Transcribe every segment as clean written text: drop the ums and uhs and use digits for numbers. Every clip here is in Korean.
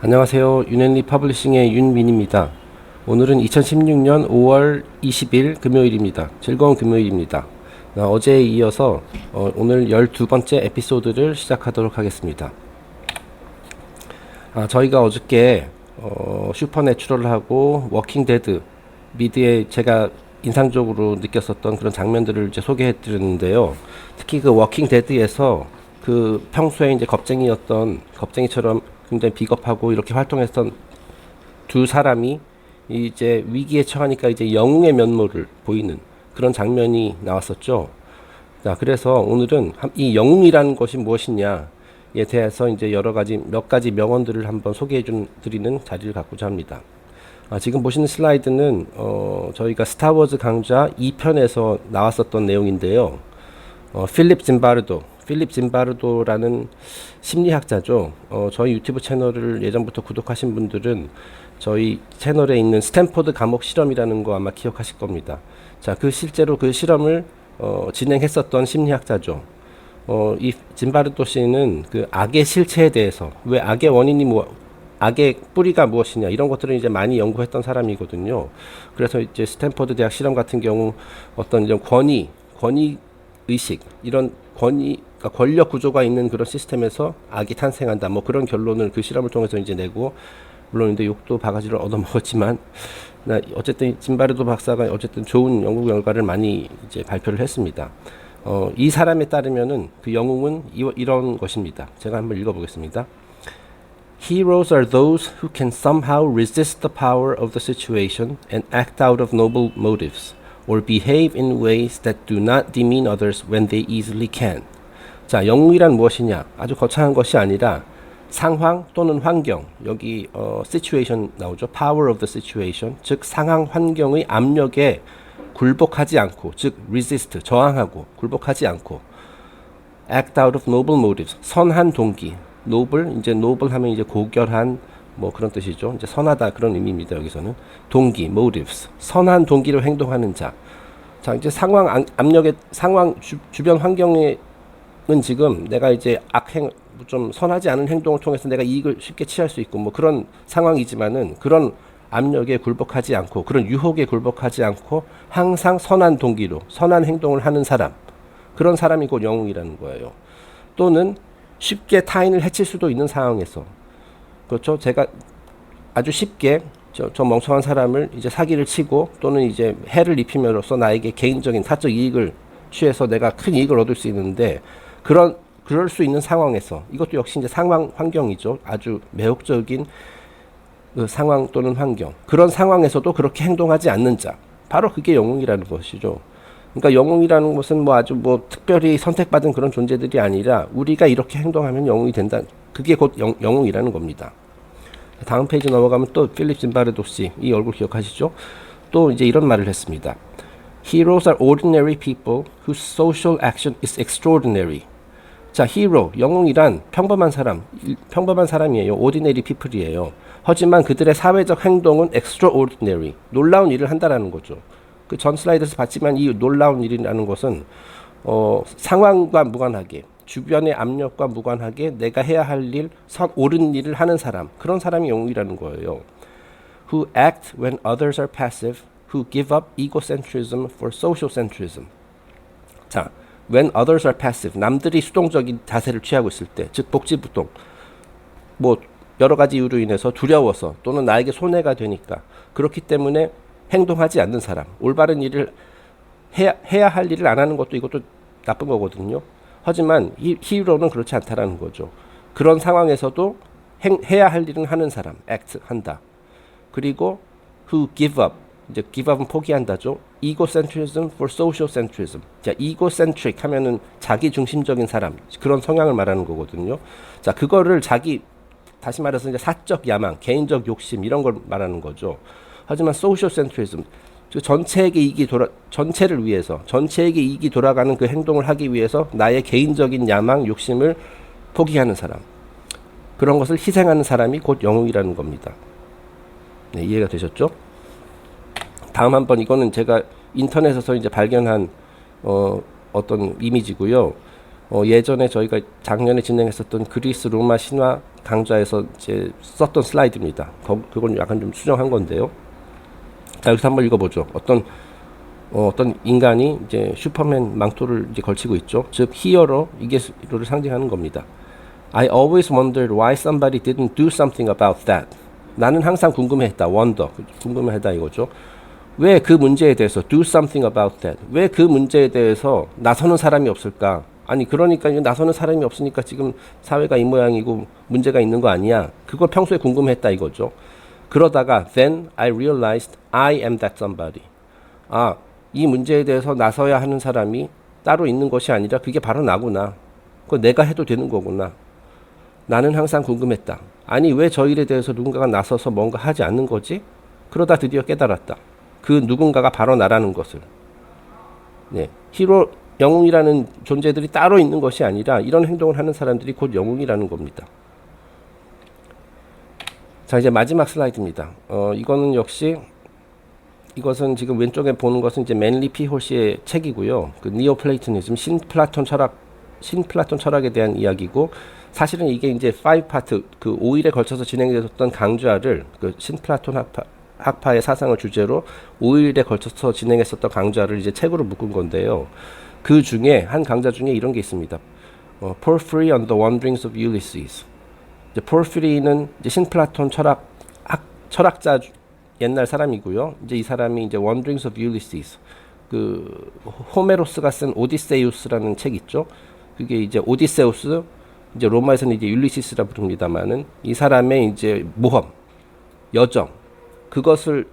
안녕하세요. 윤앤리 퍼블리싱의 윤민입니다. 오늘은 2016년 5월 20일 금요일입니다. 즐거운 금요일입니다. 어제에 이어서 오늘 12번째 에피소드를 시작하도록 하겠습니다. 저희가 어저께 슈퍼내추럴하고 워킹 데드 미드에 제가 인상적으로 느꼈었던 그런 장면들을 이제 소개해 드렸는데요. 특히 그 워킹 데드에서 그 평소에 이제 겁쟁이처럼 굉장히 비겁하고 이렇게 활동했던 두 사람이 이제 위기에 처하니까 이제 영웅의 면모를 보이는 그런 장면이 나왔었죠. 자, 그래서 오늘은 이 영웅이라는 것이 무엇이냐에 대해서 이제 몇 가지 명언들을 한번 소개해 드리는 자리를 갖고자 합니다. 지금 보시는 슬라이드는 저희가 스타워즈 강좌 2편에서 나왔었던 내용인데요. 필립 짐바르도라는 심리학자죠. 저희 유튜브 채널을 예전부터 구독하신 분들은 저희 채널에 있는 스탠포드 감옥 실험이라는 거 아마 기억하실 겁니다. 자, 실제로 그 실험을 진행했었던 심리학자죠. 이 짐바르도 씨는 그 악의 실체에 대해서, 왜 악의 원인이 악의 뿌리가 무엇이냐, 이런 것들을 이제 많이 연구했던 사람이거든요. 그래서 이제 스탠포드 대학 실험 같은 경우 어떤 이런 권위 의식, 이런 그러니까 권력 구조가 있는 그런 시스템에서 악이 탄생한다, 뭐 그런 결론을 그 실험을 통해서 이제 내고, 물론 이제 욕도 바가지를 얻어먹었지만, 어쨌든 짐바르도 박사가 어쨌든 좋은 연구 결과를 많이 이제 발표를 했습니다. 이 사람에 따르면은 그 영웅은 이런 것입니다. 제가 한번 읽어보겠습니다. Heroes are those who can somehow resist the power of the situation and act out of noble motives, or behave in ways that do not demean others when they easily can. 자, 영웅이란 무엇이냐? 아주 거창한 것이 아니라 상황 또는 환경, 여기 situation 나오죠. Power of the situation, 즉 상황 환경의 압력에 굴복하지 않고, 즉 resist, 저항하고 굴복하지 않고, act out of noble motives, 선한 동기. noble 하면 이제 고결한 뭐 그런 뜻이죠. 이제 선하다 그런 의미입니다. 여기서는 동기, motives, 선한 동기로 행동하는 자. 자, 이제 상황 압력의 주변 환경에는 지금 내가 이제 좀 선하지 않은 행동을 통해서 내가 이익을 쉽게 취할 수 있고 뭐 그런 상황이지만은, 그런 압력에 굴복하지 않고 그런 유혹에 굴복하지 않고 항상 선한 동기로 선한 행동을 하는 사람, 그런 사람이 곧 영웅이라는 거예요. 또는 쉽게 타인을 해칠 수도 있는 상황에서, 그렇죠. 제가 아주 쉽게 저 멍청한 사람을 이제 사기를 치고 또는 이제 해를 입힘으로써 나에게 개인적인 사적 이익을 취해서 내가 큰 이익을 얻을 수 있는데, 그럴 수 있는 상황에서, 이것도 역시 이제 상황 환경이죠. 아주 매혹적인 그 상황 또는 환경, 그런 상황에서도 그렇게 행동하지 않는 자, 바로 그게 영웅이라는 것이죠. 그러니까 영웅이라는 것은 뭐 아주 뭐 특별히 선택받은 그런 존재들이 아니라 우리가 이렇게 행동하면 영웅이 된다. 그게 곧 영웅이라는 겁니다. 다음 페이지 넘어가면 또 필립 짐바르도 씨, 이 얼굴 기억하시죠? 또 이제 이런 말을 했습니다. Heroes are ordinary people whose social action is extraordinary. 자, hero, 영웅이란 평범한 사람이에요. ordinary people이에요. 하지만 그들의 사회적 행동은 extraordinary, 놀라운 일을 한다라는 거죠. 그 전 슬라이드에서 봤지만 이 놀라운 일이라는 것은 상황과 무관하게, 주변의 압력과 무관하게 내가 해야 할 일, 옳은 일을 하는 사람, 그런 사람이 영웅이라는 거예요. Who act when others are passive, who give up egocentrism for socialcentrism. 자, when others are passive, 남들이 수동적인 자세를 취하고 있을 때, 즉 복지부동, 뭐 여러 가지 이유로 인해서 두려워서 또는 나에게 손해가 되니까, 그렇기 때문에 행동하지 않는 사람, 올바른 일을 해야 할 일을 안 하는 것도, 이것도 나쁜 거거든요. 하지만 히어로는 그렇지 않다라는 거죠. 그런 상황에서도 해야 할 일은 하는 사람, act 한다. 그리고 who give up, 이제 give up은 포기한다죠. egocentrism for socialcentrism. 자, egocentric 하면은 자기 중심적인 사람, 그런 성향을 말하는 거거든요. 자, 그거를 다시 말해서 이제 사적 야망, 개인적 욕심, 이런 걸 말하는 거죠. 하지만 socialcentrism, 전체를 위해서, 전체에게 이익이 돌아가는 그 행동을 하기 위해서 나의 개인적인 야망, 욕심을 포기하는 사람, 그런 것을 희생하는 사람이 곧 영웅이라는 겁니다. 네, 이해가 되셨죠? 다음 한번, 이거는 제가 인터넷에서 이제 발견한 어떤 이미지고요. 예전에 저희가 작년에 진행했었던 그리스 로마 신화 강좌에서 이제 썼던 슬라이드입니다. 그걸 약간 좀 수정한 건데요. 자, 여기서 한번 읽어보죠. 어떤 인간이 이제 슈퍼맨 망토를 이제 걸치고 있죠. 즉 히어로, 이게 히어로를 상징하는 겁니다. I always wondered why somebody didn't do something about that. 나는 항상 궁금해했다. wonder, 궁금해했다 이거죠. 왜 그 문제에 대해서 do something about that. 왜 그 문제에 대해서 나서는 사람이 없을까? 아니 그러니까 나서는 사람이 없으니까 지금 사회가 이 모양이고 문제가 있는 거 아니야. 그걸 평소에 궁금했다 이거죠. 그러다가 then I realized I am that somebody. 이 문제에 대해서 나서야 하는 사람이 따로 있는 것이 아니라 그게 바로 나구나. 그거 내가 해도 되는 거구나. 나는 항상 궁금했다. 아니 왜 저 일에 대해서 누군가가 나서서 뭔가 하지 않는 거지? 그러다 드디어 깨달았다. 그 누군가가 바로 나라는 것을. 네, 히로 영웅이라는 존재들이 따로 있는 것이 아니라 이런 행동을 하는 사람들이 곧 영웅이라는 겁니다. 자, 이제 마지막 슬라이드입니다. 이거는 역시 이것은 지금 왼쪽에 보는 것은 이제 맨리 피 홀시의 책이고요. 그 니오플레이토니즘, 신플라톤 철학에 대한 이야기고, 사실은 이게 이제 5파트, 그 5일에 걸쳐서 진행되었던 강좌를, 그 신플라톤 학파의 사상을 주제로 5일에 걸쳐서 진행했었던 강좌를 이제 책으로 묶은 건데요. 그 중에 한 강좌 중에 이런 게 있습니다. Porphyry on the Wanderings of Ulysses. 이제 포르피리는 이제 신플라톤 철학자 옛날 사람이고요. 이제 이 사람이 이제 Wanderings of Ulysses, 그 호메로스가 쓴 오디세우스라는 책 있죠. 그게 이제 오디세우스, 이제 로마에서는 이제 율리시스라 부릅니다만은 이 사람의 이제 모험, 여정, 그것을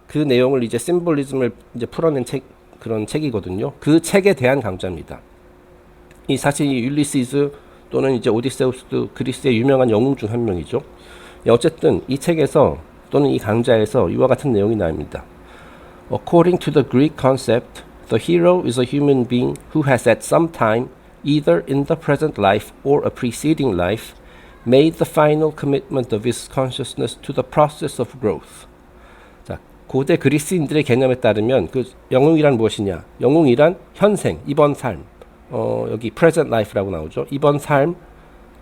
그 내용을 이제 심볼리즘을 이제 풀어낸 그런 책이거든요. 그 책에 대한 강좌입니다. 이 사실 이 율리시스 또는 이제 오디세우스도 그리스의 유명한 영웅 중 한 명이죠. 어쨌든 이 책에서 또는 이 강좌에서 이와 같은 내용이 나옵니다. According to the Greek concept, the hero is a human being who has at some time, either in the present life or a preceding life, made the final commitment of his consciousness to the process of growth. 자, 고대 그리스인들의 개념에 따르면 그 영웅이란 무엇이냐? 영웅이란 현생, 이번 삶, 여기 present life라고 나오죠. 이번 삶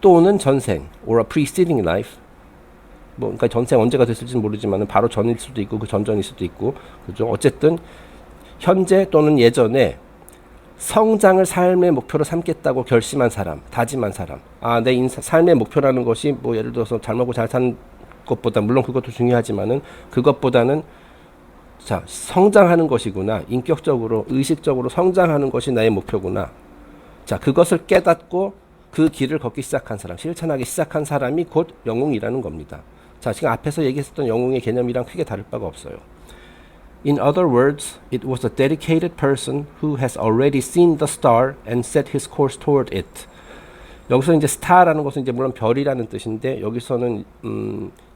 또는 전생, or a preceding life. 그러니까 전생 언제가 됐을지는 모르지만 바로 전일 수도 있고 그 전전일 수도 있고, 그죠? 어쨌든 현재 또는 예전에 성장을 삶의 목표로 삼겠다고 결심한 사람, 다짐한 사람. 내 삶의 목표라는 것이 뭐 예를 들어서 잘 먹고 잘 사는 것보다, 물론 그것도 중요하지만은 그것보다는 자, 성장하는 것이구나. 인격적으로, 의식적으로 성장하는 것이 나의 목표구나. 자, 그것을 깨닫고 그 길을 걷기 시작한 사람, 실천하기 시작한 사람이 곧 영웅이라는 겁니다. 자, 지금 앞에서 얘기했었던 영웅의 개념이랑 크게 다를 바가 없어요. In other words, it was a dedicated person who has already seen the star and set his course toward it. 여기서 이제 스타라는 것은 이제 물론 별이라는 뜻인데, 여기서는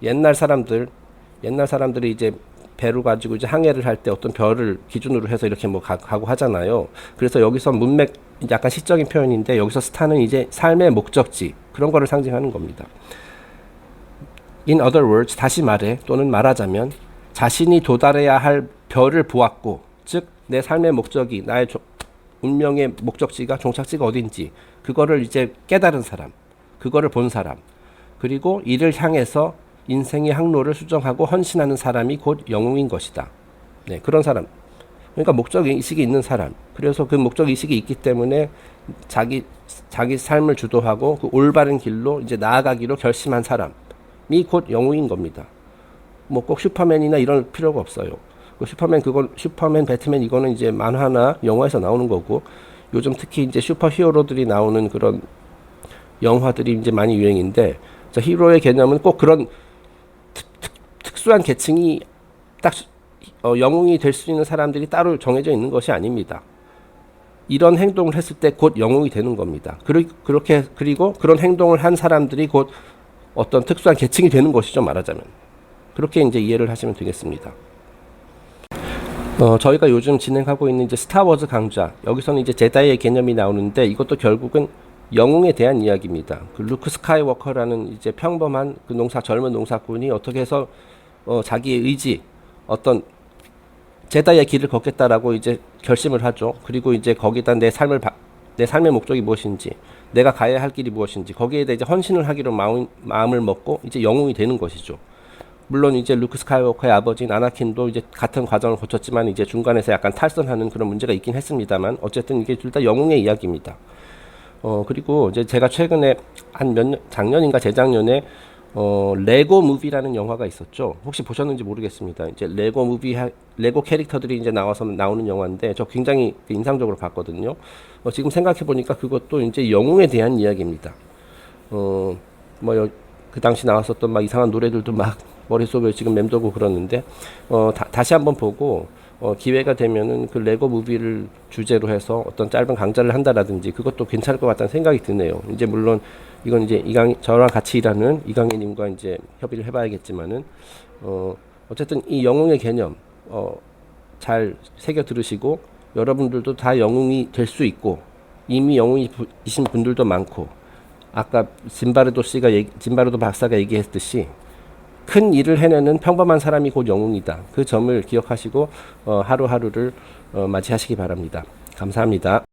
옛날 사람들이 이제 배로 가지고 이제 항해를 할 때 어떤 별을 기준으로 해서 이렇게 뭐 가고 하잖아요. 그래서 여기서 문맥 약간 시적인 표현인데, 여기서 스타는 이제 삶의 목적지, 그런 거를 상징하는 겁니다. In other words, 다시 말해 또는 말하자면 자신이 도달해야 할 별을 보았고, 즉 내 삶의 목적이, 나의 운명의 목적지가, 종착지가 어딘지 그거를 이제 깨달은 사람, 그거를 본 사람, 그리고 이를 향해서 인생의 항로를 수정하고 헌신하는 사람이 곧 영웅인 것이다. 네, 그런 사람. 그러니까 목적의식이 있는 사람. 그래서 그 목적의식이 있기 때문에 자기 삶을 주도하고 그 올바른 길로 이제 나아가기로 결심한 사람이 곧 영웅인 겁니다. 뭐 꼭 슈퍼맨이나 이런 필요가 없어요. 슈퍼맨, 배트맨 이거는 이제 만화나 영화에서 나오는 거고, 요즘 특히 이제 슈퍼 히어로들이 나오는 그런 영화들이 이제 많이 유행인데, 자, 히로의 개념은 꼭 그런 특수한 계층이 딱 영웅이 될 수 있는 사람들이 따로 정해져 있는 것이 아닙니다. 이런 행동을 했을 때 곧 영웅이 되는 겁니다. 그리고 그런 행동을 한 사람들이 곧 어떤 특수한 계층이 되는 것이죠, 말하자면. 그렇게 이제 이해를 하시면 되겠습니다. 저희가 요즘 진행하고 있는 이제 스타워즈 강좌, 여기서는 이제 제다이의 개념이 나오는데, 이것도 결국은 영웅에 대한 이야기입니다. 그 루크 스카이워커라는 이제 평범한 그 젊은 농사꾼이 어떻게 해서 자기의 의지, 어떤 제다이의 길을 걷겠다라고 이제 결심을 하죠. 그리고 이제 거기다 내 삶을 내 삶의 목적이 무엇인지, 내가 가야 할 길이 무엇인지, 거기에 대해 이제 헌신을 하기로 마음을 먹고 이제 영웅이 되는 것이죠. 물론 이제 루크 스카이워커의 아버지인 아나킨도 이제 같은 과정을 거쳤지만 이제 중간에서 약간 탈선하는 그런 문제가 있긴 했습니다만, 어쨌든 이게 둘 다 영웅의 이야기입니다. 그리고 이제 제가 최근에 작년인가 재작년에 레고 무비라는 영화가 있었죠. 혹시 보셨는지 모르겠습니다. 이제 레고 캐릭터들이 이제 나오는 영화인데 저 굉장히 인상적으로 봤거든요. 지금 생각해 보니까 그것도 이제 영웅에 대한 이야기입니다. 그 당시 나왔었던 막 이상한 노래들도 막 머릿속에 지금 맴돌고 그러는데, 다시 한번 보고, 기회가 되면은 그 레고 무비를 주제로 해서 어떤 짧은 강좌를 한다라든지 그것도 괜찮을 것 같다는 생각이 드네요. 이제 물론 이건 이제 저랑 같이 일하는 이강희님과 이제 협의를 해봐야겠지만은, 어쨌든 이 영웅의 개념, 잘 새겨 들으시고, 여러분들도 다 영웅이 될 수 있고, 이미 영웅이신 분들도 많고, 아까 짐바르도 박사가 얘기했듯이 큰 일을 해내는 평범한 사람이 곧 영웅이다. 그 점을 기억하시고 하루하루를 맞이하시기 바랍니다. 감사합니다.